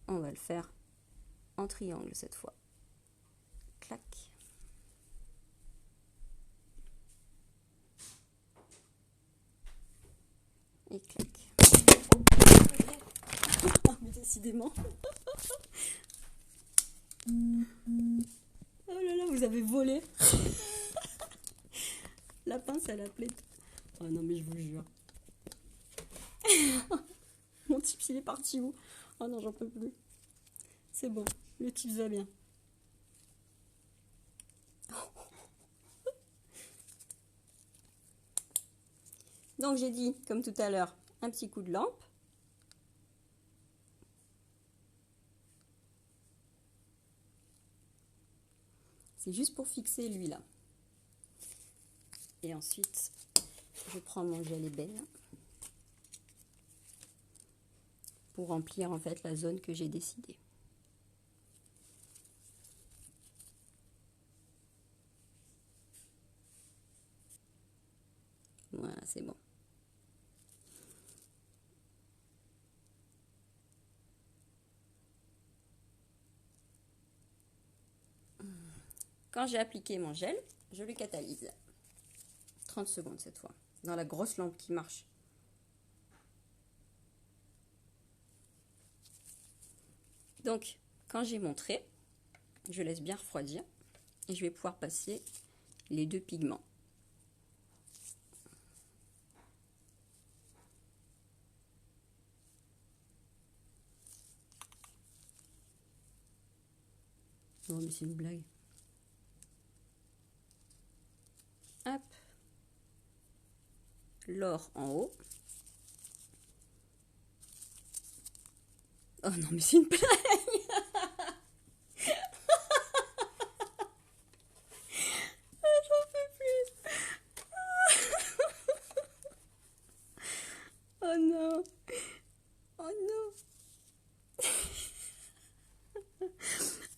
on va le faire en triangle cette fois. Clac. Et clac. Mais décidément. Oh là là, vous avez volé. La pince, elle a plaît. Oh non, mais je vous jure. Mon tips, il est parti où? Oh non, j'en peux plus. C'est bon, le tips va bien. Donc j'ai dit, comme tout à l'heure, un petit coup de lampe. C'est juste pour fixer lui là. Et ensuite, je prends mon gel ébène pour remplir en fait la zone que j'ai décidée. Voilà, c'est bon. Quand j'ai appliqué mon gel, je le catalyse. 30 secondes cette fois, dans la grosse lampe qui marche. Donc, quand j'ai mon trait, je laisse bien refroidir et je vais pouvoir passer les deux pigments. Oh, mais c'est une blague. Hop. L'or en haut. Oh non, mais c'est une blague. J'en peux plus. Oh non. Oh non.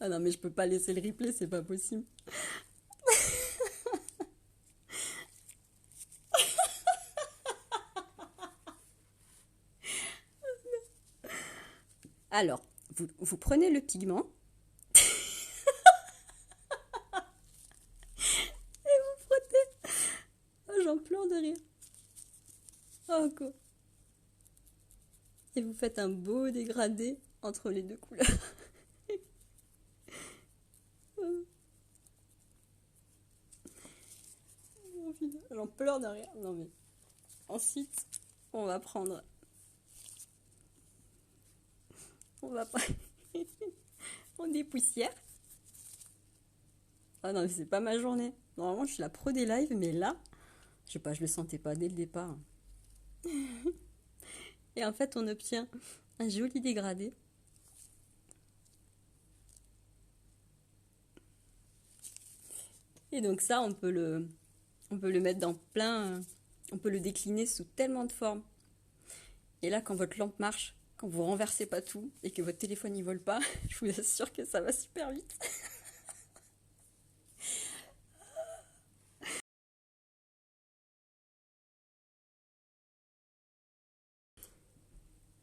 Ah non, mais je peux pas laisser le replay, c'est pas possible. Alors, vous prenez le pigment et vous frottez. Oh, j'en pleure de rire. Oh, quoi. Et vous faites un beau dégradé entre les deux couleurs. J'en pleure de rire. Non mais. Ensuite, on va prendre. On va pas. On dépoussière. Oh non, mais c'est pas ma journée. Normalement, je suis la pro des lives, mais là, je sais pas, je le sentais pas dès le départ. Et en fait, on obtient un joli dégradé. Et donc ça, on peut le mettre dans plein, on peut le décliner sous tellement de formes. Et là, quand votre lampe marche, quand vous renversez pas tout et que votre téléphone n'y vole pas, je vous assure que ça va super vite.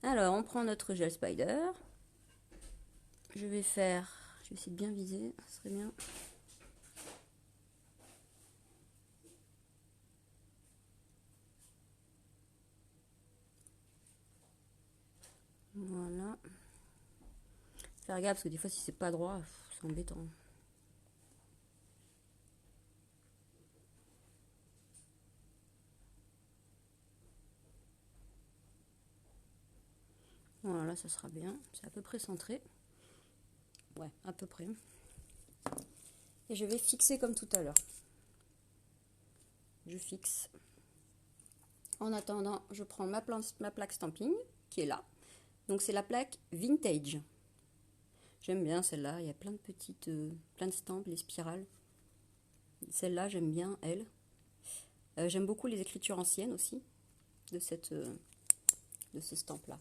Alors, on prend notre gel Spider. Je vais essayer de bien viser, ça serait bien. Voilà. Faire gaffe parce que des fois si c'est pas droit, c'est embêtant. Voilà, ça sera bien. C'est à peu près centré. Ouais, à peu près. Et je vais fixer comme tout à l'heure. Je fixe. En attendant, je prends ma plaque stamping qui est là. Donc c'est la plaque vintage. J'aime bien celle-là. Il y a plein de petites, plein de stamps, les spirales. Celle-là, j'aime bien elle. J'aime beaucoup les écritures anciennes aussi de ces stamps-là.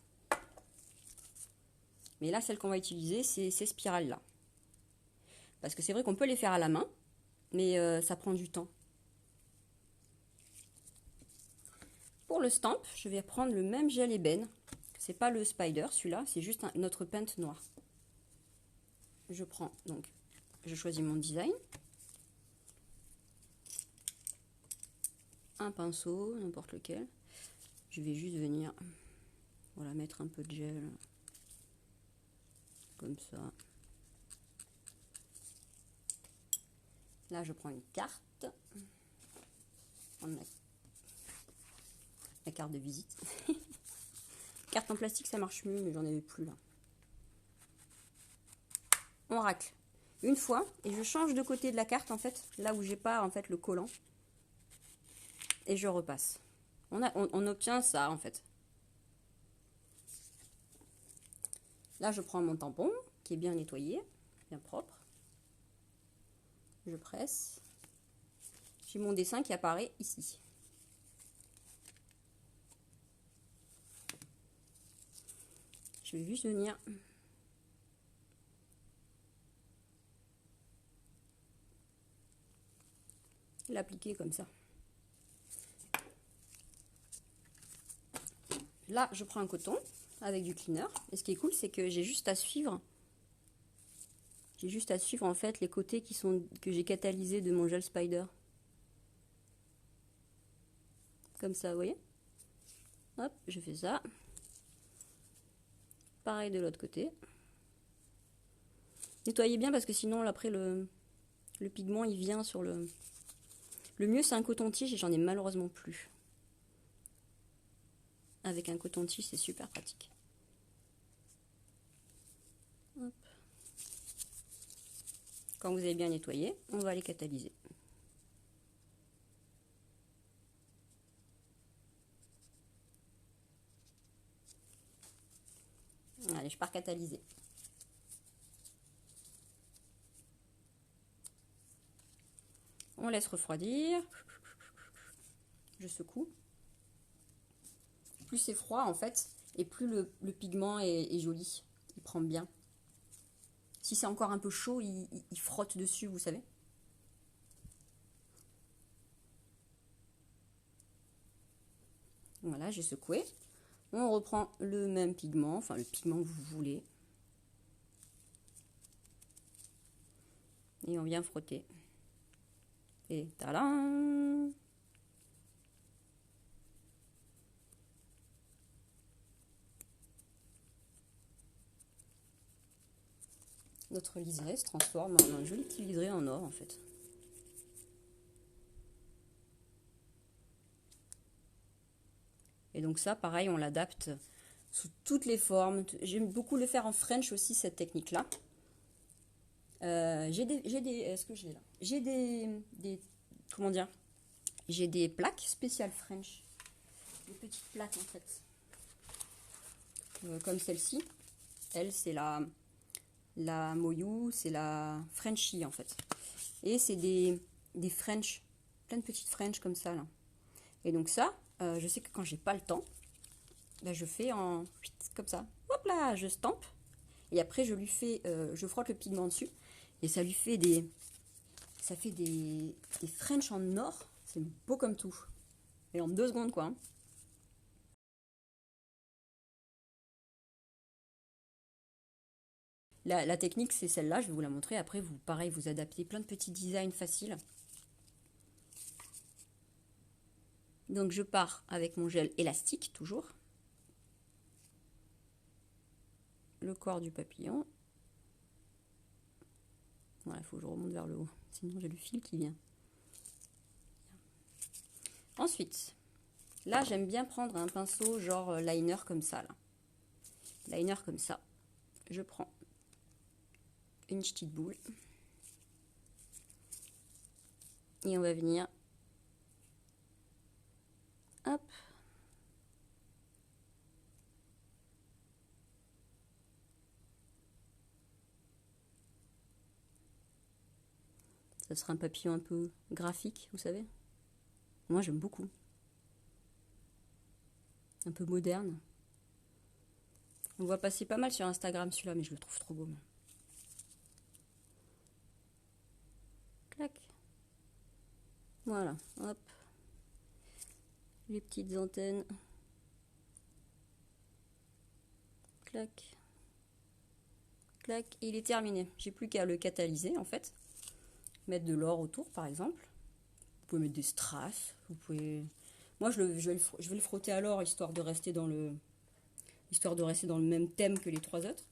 Mais là, celle qu'on va utiliser, c'est ces spirales-là. Parce que c'est vrai qu'on peut les faire à la main, mais ça prend du temps. Pour le stamp, je vais prendre le même gel ébène. C'est pas le spider, celui-là, c'est juste notre painte noire. Je prends, donc, je choisis mon design. Un pinceau, n'importe lequel. Je vais juste venir, voilà, mettre un peu de gel. Comme ça. Là, je prends une carte. La carte de visite. Carte en plastique, ça marche mieux, mais j'en avais plus là. On racle une fois et je change de côté de la carte en fait, là où j'ai pas en fait le collant. Et je repasse. On obtient ça en fait. Là, je prends mon tampon qui est bien nettoyé, bien propre. Je presse. J'ai mon dessin qui apparaît ici. Je vais juste venir l'appliquer comme ça. Là, je prends un coton avec du cleaner. Et ce qui est cool, c'est que j'ai juste à suivre. J'ai juste à suivre en fait les côtés que j'ai catalysés de mon gel spider. Comme ça, vous voyez? Hop, je fais ça. Pareil de l'autre côté. Nettoyez bien parce que sinon, après, le pigment, il vient sur le... Le mieux, c'est un coton-tige et j'en ai malheureusement plus. Avec un coton-tige, c'est super pratique. Hop. Quand vous avez bien nettoyé, on va les catalyser. Allez, je pars catalyser. On laisse refroidir. Je secoue. Plus c'est froid en fait, et plus le pigment est joli. Il prend bien. Si c'est encore un peu chaud, il frotte dessus, vous savez. Voilà, j'ai secoué. On reprend le même pigment, enfin le pigment que vous voulez. Et on vient frotter. Et tadam! Notre liseré se transforme en un joli petit liseré en or en fait. Et donc ça, pareil, on l'adapte sous toutes les formes. J'aime beaucoup le faire en French aussi, cette technique-là. Est-ce que j'ai là? J'ai comment dire? J'ai des plaques spéciales French. Des petites plaques en fait. Comme celle-ci. Elle, c'est la Moyou, c'est la Frenchie en fait. Et c'est des French, plein de petites French comme ça là. Et donc ça, je sais que quand j'ai pas le temps, ben je fais comme ça. Hop là, je stampe. Et après je lui fais, je frotte le pigment dessus. Et ça lui fait des French en or. C'est beau comme tout. Et en 2 secondes quoi. Hein. La technique, c'est celle-là, je vais vous la montrer. Après, pareil, vous adaptez plein de petits designs faciles. Donc, je pars avec mon gel élastique, toujours. Le corps du papillon. Voilà, il faut que je remonte vers le haut. Sinon, j'ai le fil qui vient. Ensuite, là, j'aime bien prendre un pinceau genre liner comme ça. Là. Liner comme ça. Je prends une petite boule. Et on va venir, hop, ça sera un papillon un peu graphique, vous savez. Moi, j'aime beaucoup. Un peu moderne. On voit passer pas mal sur Instagram celui-là, mais je le trouve trop beau. Clac. Voilà, hop. Les petites antennes. clac, clac, et il est terminé. J'ai plus qu'à le catalyser en fait. Mettre de l'or autour par exemple. Vous pouvez mettre des strass, vous pouvez... Moi je vais le frotter à l'or histoire de rester dans le même thème que les trois autres.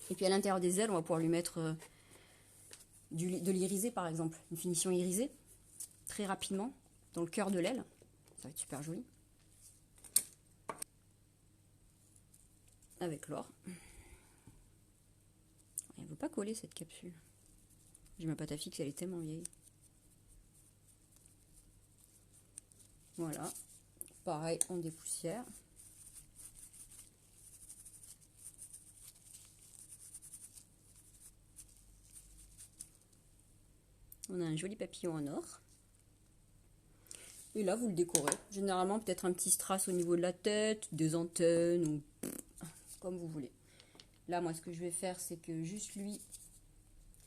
Et puis à l'intérieur des ailes, on va pouvoir lui mettre de l'irisé par exemple, une finition irisée, très rapidement, dans le cœur de l'aile. Ça va être super joli. Avec l'or. Elle ne veut pas coller cette capsule. J'ai ma pâte à fixe, elle est tellement vieille. Voilà. Pareil, on dépoussière. On a un joli papillon en or. Et là, vous le décorez. Généralement, peut-être un petit strass au niveau de la tête, des antennes, ou comme vous voulez. Là, moi, ce que je vais faire, c'est que juste lui,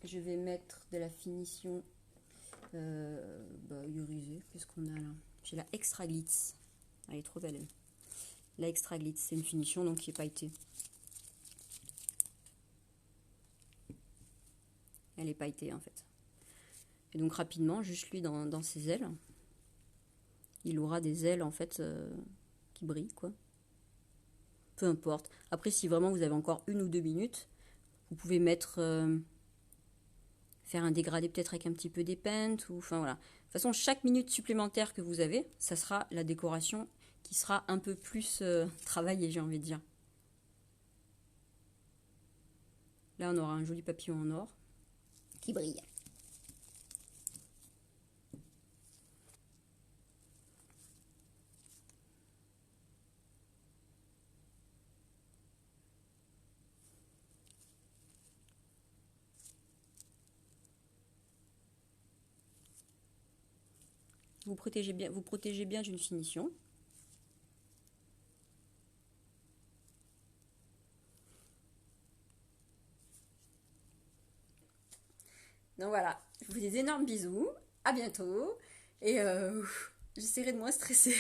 je vais mettre de la finition irisée. Qu'est-ce qu'on a là? J'ai la Extra Glitz. Elle est trop belle, elle. La Extra Glitz, c'est une finition donc qui est pailletée. Elle est pailletée, en fait. Et donc, rapidement, juste lui dans ses ailes. Il aura des ailes, en fait, qui brillent, quoi. Peu importe. Après, si vraiment vous avez encore 1 ou 2 minutes, vous pouvez mettre... faire un dégradé peut-être avec un petit peu d'épintes, ou enfin voilà. De toute façon, chaque minute supplémentaire que vous avez, ça sera la décoration qui sera un peu plus travaillée, j'ai envie de dire. Là, on aura un joli papillon en or qui brille. Vous protégez bien d'une finition. Donc voilà, je vous fais des énormes bisous, à bientôt, et j'essaierai de moins stresser.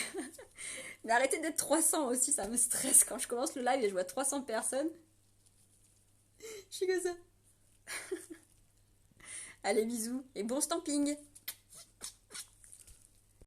Mais arrêtez d'être 300 aussi, ça me stresse quand je commence le live et je vois 300 personnes. Je suis comme ça. Allez, bisous, et bon stamping!